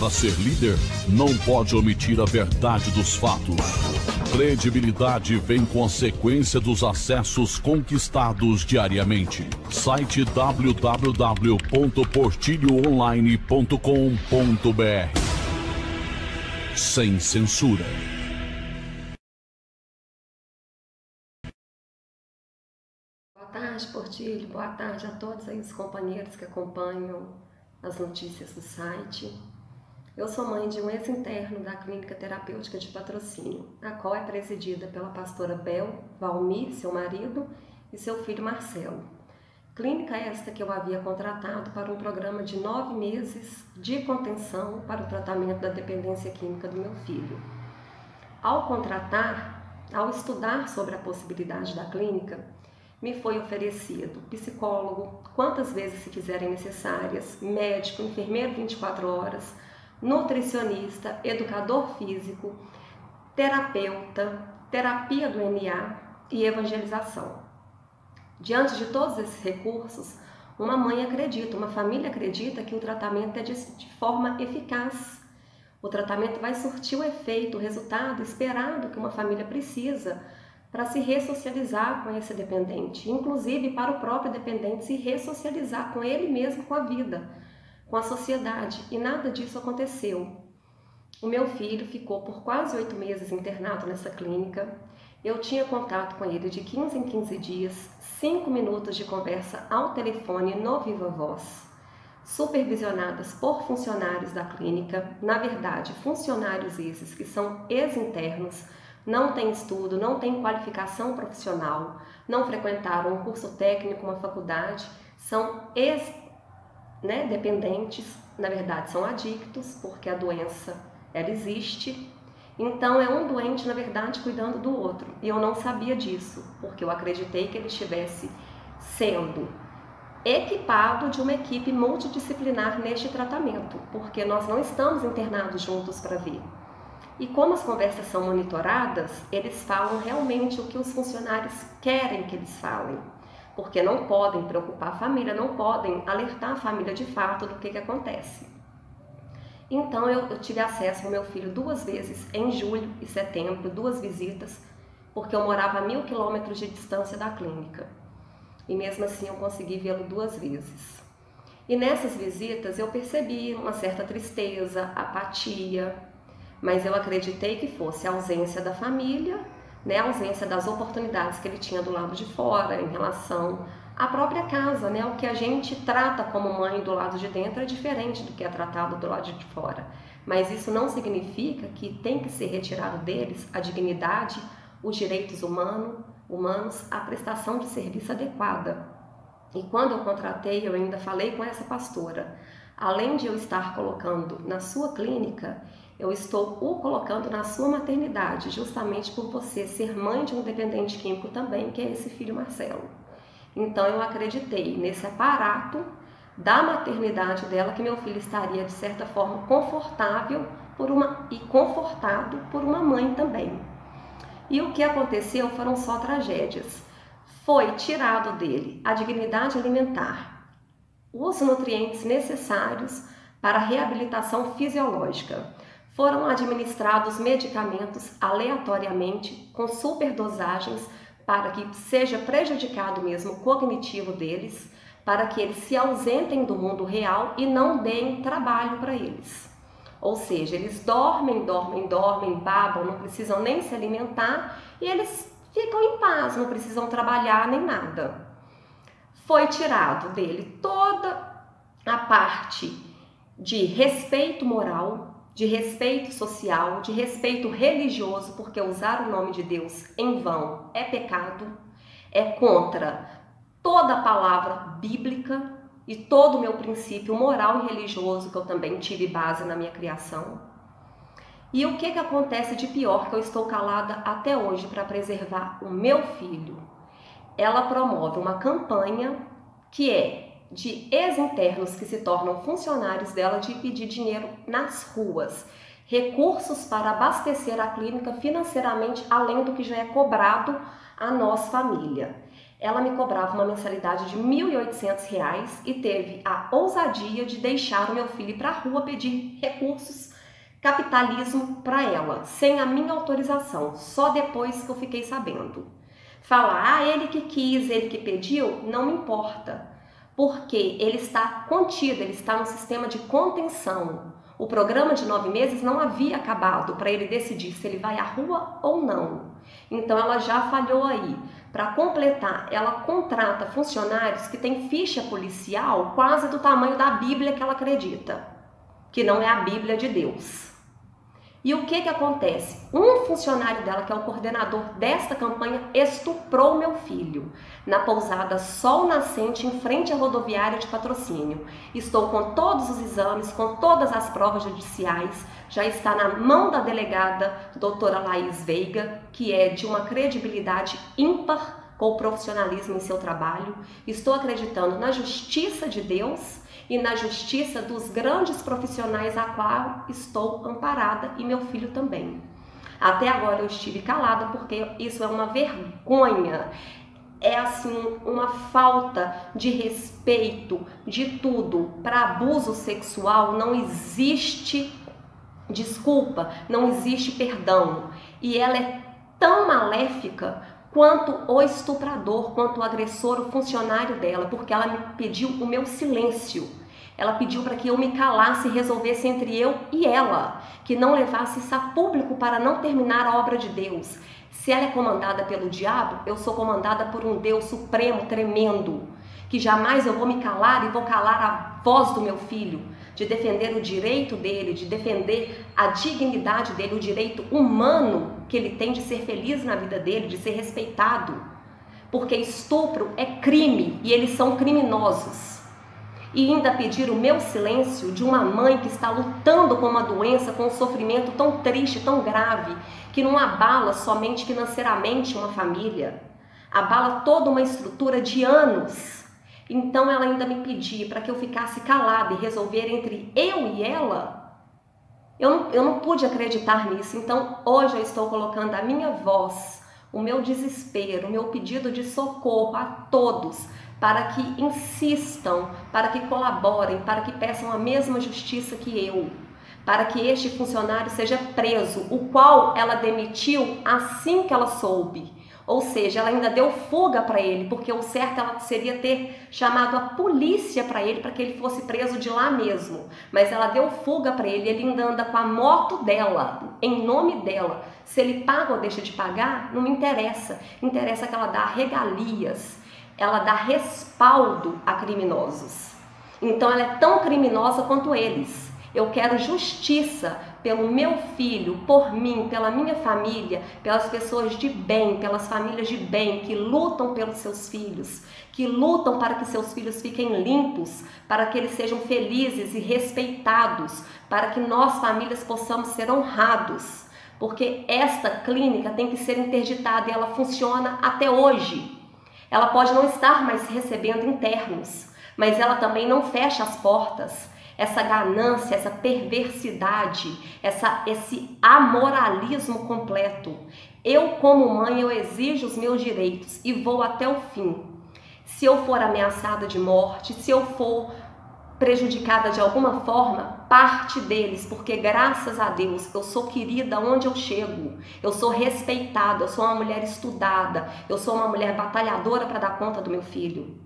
Para ser líder, não pode omitir a verdade dos fatos. Credibilidade vem com a sequência dos acessos conquistados diariamente. Site www.portilhoonline.com.br. Sem censura. Boa tarde, Portilho. Boa tarde a todos aí os companheiros que acompanham as notícias do site. Eu sou mãe de um ex-interno da Clínica Terapêutica de Patrocínio, a qual é presidida pela pastora Bel Valmir, seu marido, e seu filho Marcelo. Clínica esta que eu havia contratado para um programa de 9 meses de contenção para o tratamento da dependência química do meu filho. Ao estudar sobre a possibilidade da clínica, me foi oferecido psicólogo, quantas vezes se fizerem necessárias, médico, enfermeiro 24 horas, nutricionista, educador físico, terapeuta, terapia do NA e evangelização. Diante de todos esses recursos, uma mãe acredita, uma família acredita que o tratamento é de forma eficaz. O tratamento vai surtir o efeito, o resultado esperado que uma família precisa para se ressocializar com esse dependente, inclusive para o próprio dependente se ressocializar com ele mesmo, com a vida, com a sociedade, e nada disso aconteceu. O meu filho ficou por quase 8 meses internado nessa clínica. Eu tinha contato com ele de 15 em 15 dias, 5 minutos de conversa ao telefone no Viva Voz, supervisionadas por funcionários da clínica, na verdade, funcionários esses que são ex-internos, não têm estudo, não têm qualificação profissional, não frequentaram um curso técnico, uma faculdade, são dependentes, na verdade são adictos, porque a doença ela existe. Então é um doente, na verdade, cuidando do outro. E eu não sabia disso, porque eu acreditei que ele estivesse sendo equipado de uma equipe multidisciplinar neste tratamento, porque nós não estamos internados juntos para ver. E como as conversas são monitoradas, eles falam realmente o que os funcionários querem que eles falem, porque não podem preocupar a família, não podem alertar a família de fato do que acontece. Então eu tive acesso ao meu filho 2 vezes, em julho e setembro, 2 visitas, porque eu morava a 1000 quilômetros de distância da clínica. E mesmo assim eu consegui vê-lo 2 vezes. E nessas visitas eu percebi uma certa tristeza, apatia, mas eu acreditei que fosse a ausência da família, a ausência das oportunidades que ele tinha do lado de fora em relação à própria casa, o que a gente trata como mãe do lado de dentro é diferente do que é tratado do lado de fora. Mas isso não significa que tem que ser retirado deles a dignidade, os direitos humanos, a prestação de serviço adequada. E quando eu contratei, eu ainda falei com essa pastora, além de eu estar colocando na sua clínica, eu estou o colocando na sua maternidade, justamente por você ser mãe de um dependente químico também, que é esse filho Marcelo. Então eu acreditei nesse aparato da maternidade dela, que meu filho estaria de certa forma confortável e confortado por uma mãe também. E o que aconteceu foram só tragédias. Foi tirado dele a dignidade alimentar, os nutrientes necessários para a reabilitação fisiológica. Foram administrados medicamentos aleatoriamente, com superdosagens, para que seja prejudicado mesmo o cognitivo deles, para que eles se ausentem do mundo real e não deem trabalho para eles. Ou seja, eles dormem, babam, não precisam nem se alimentar e eles ficam em paz, não precisam trabalhar nem nada. Foi tirado dele toda a parte de respeito moral, de respeito social, de respeito religioso, porque usar o nome de Deus em vão é pecado, é contra toda a palavra bíblica e todo o meu princípio moral e religioso, que eu também tive base na minha criação. E o que acontece de pior, que eu estou calada até hoje para preservar o meu filho? Ela promove uma campanha que é de ex-internos que se tornam funcionários dela de pedir dinheiro nas ruas, recursos para abastecer a clínica financeiramente, além do que já é cobrado a nós família. Ela me cobrava uma mensalidade de R$ 1.800 e teve a ousadia de deixar o meu filho ir para a rua pedir recursos, capitalismo para ela, sem a minha autorização, só depois que eu fiquei sabendo. Falar, ele que quis, ele que pediu, não me importa, porque ele está contido, ele está no sistema de contenção. O programa de 9 meses não havia acabado para ele decidir se ele vai à rua ou não. Então ela já falhou aí. Para completar, ela contrata funcionários que têm ficha policial quase do tamanho da Bíblia que ela acredita, que não é a Bíblia de Deus. E o que acontece? Um funcionário dela, que é o coordenador desta campanha, estuprou meu filho na pousada Sol Nascente, em frente à rodoviária de Patrocínio. Estou com todos os exames, com todas as provas judiciais, já está na mão da delegada doutora Laís Veiga, que é de uma credibilidade ímpar com o profissionalismo em seu trabalho. Estou acreditando na justiça de Deus e na justiça dos grandes profissionais a qual estou amparada, e meu filho também. Até agora eu estive calada porque isso é uma vergonha, é assim uma falta de respeito de tudo. Para abuso sexual não existe desculpa, não existe perdão, e ela é tão maléfica quanto o estuprador, quanto o agressor, o funcionário dela, porque ela me pediu o meu silêncio. Ela pediu para que eu me calasse e resolvesse entre eu e ela, que não levasse isso a público para não terminar a obra de Deus. Se ela é comandada pelo diabo, eu sou comandada por um Deus supremo, tremendo, que jamais eu vou me calar e vou calar a voz do meu filho, de defender o direito dele, de defender a dignidade dele, o direito humano que ele tem de ser feliz na vida dele, de ser respeitado. Porque estupro é crime e eles são criminosos. E ainda pedir o meu silêncio de uma mãe que está lutando com uma doença, com um sofrimento tão triste, tão grave, que não abala somente financeiramente uma família, abala toda uma estrutura de anos. Então ela ainda me pedia para que eu ficasse calada e resolver entre eu e ela. Eu não pude acreditar nisso. Então hoje eu estou colocando a minha voz, o meu desespero, o meu pedido de socorro a todos, para que insistam, para que colaborem, para que peçam a mesma justiça que eu, para que este funcionário seja preso, o qual ela demitiu assim que ela soube. Ou seja, ela ainda deu fuga para ele, porque o certo ela seria ter chamado a polícia para ele, para que ele fosse preso de lá mesmo. Mas ela deu fuga para ele, ele ainda anda com a moto dela, em nome dela. Se ele paga ou deixa de pagar, não me interessa. Interessa que ela dá regalias, ela dá respaldo a criminosos. Então ela é tão criminosa quanto eles. Eu quero justiça pelo meu filho, por mim, pela minha família, pelas pessoas de bem, pelas famílias de bem que lutam pelos seus filhos, que lutam para que seus filhos fiquem limpos, para que eles sejam felizes e respeitados, para que nós, famílias, possamos ser honrados. Porque esta clínica tem que ser interditada e ela funciona até hoje. Ela pode não estar mais recebendo internos, mas ela também não fecha as portas. Essa ganância, essa perversidade, esse amoralismo completo. Eu, como mãe, eu exijo os meus direitos e vou até o fim. Se eu for ameaçada de morte, se eu for prejudicada de alguma forma, parte deles, porque graças a Deus eu sou querida onde eu chego, eu sou respeitada, eu sou uma mulher estudada, eu sou uma mulher batalhadora para dar conta do meu filho.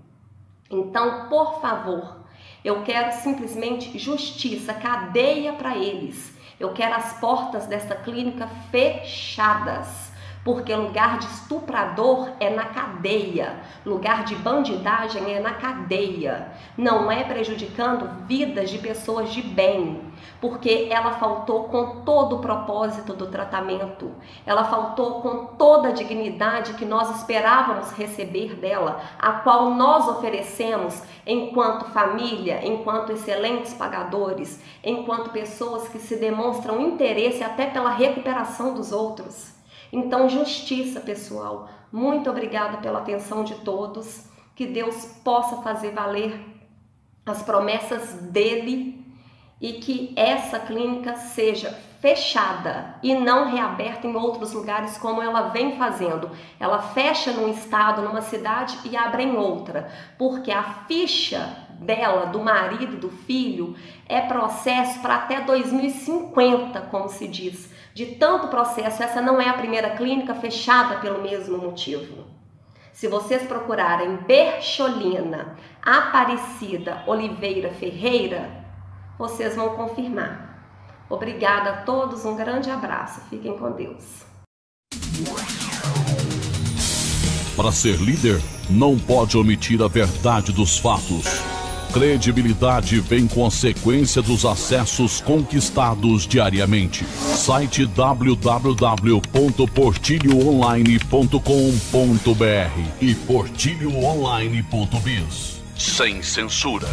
Então, por favor, eu quero simplesmente justiça, cadeia para eles. Eu quero as portas dessa clínica fechadas, porque lugar de estuprador é na cadeia, lugar de bandidagem é na cadeia, não é prejudicando vidas de pessoas de bem, porque ela faltou com todo o propósito do tratamento, ela faltou com toda a dignidade que nós esperávamos receber dela, a qual nós oferecemos enquanto família, enquanto excelentes pagadores, enquanto pessoas que se demonstram interesse até pela recuperação dos outros. Então, justiça, pessoal. Muito obrigada pela atenção de todos. Que Deus possa fazer valer as promessas dele e que essa clínica seja fechada e não reaberta em outros lugares como ela vem fazendo. Ela fecha num estado, numa cidade e abre em outra, porque a ficha dela, do marido, do filho, é processo para até 2050, como se diz. De tanto processo, essa não é a primeira clínica fechada pelo mesmo motivo. Se vocês procurarem Bercholina Aparecida Oliveira Ferreira, vocês vão confirmar. Obrigada a todos, um grande abraço, fiquem com Deus. Para ser líder, não pode omitir a verdade dos fatos. Credibilidade vem com a sequência dos acessos conquistados diariamente. Site www.portilhoonline.com.br e portilhoonline.biz. Sem censura.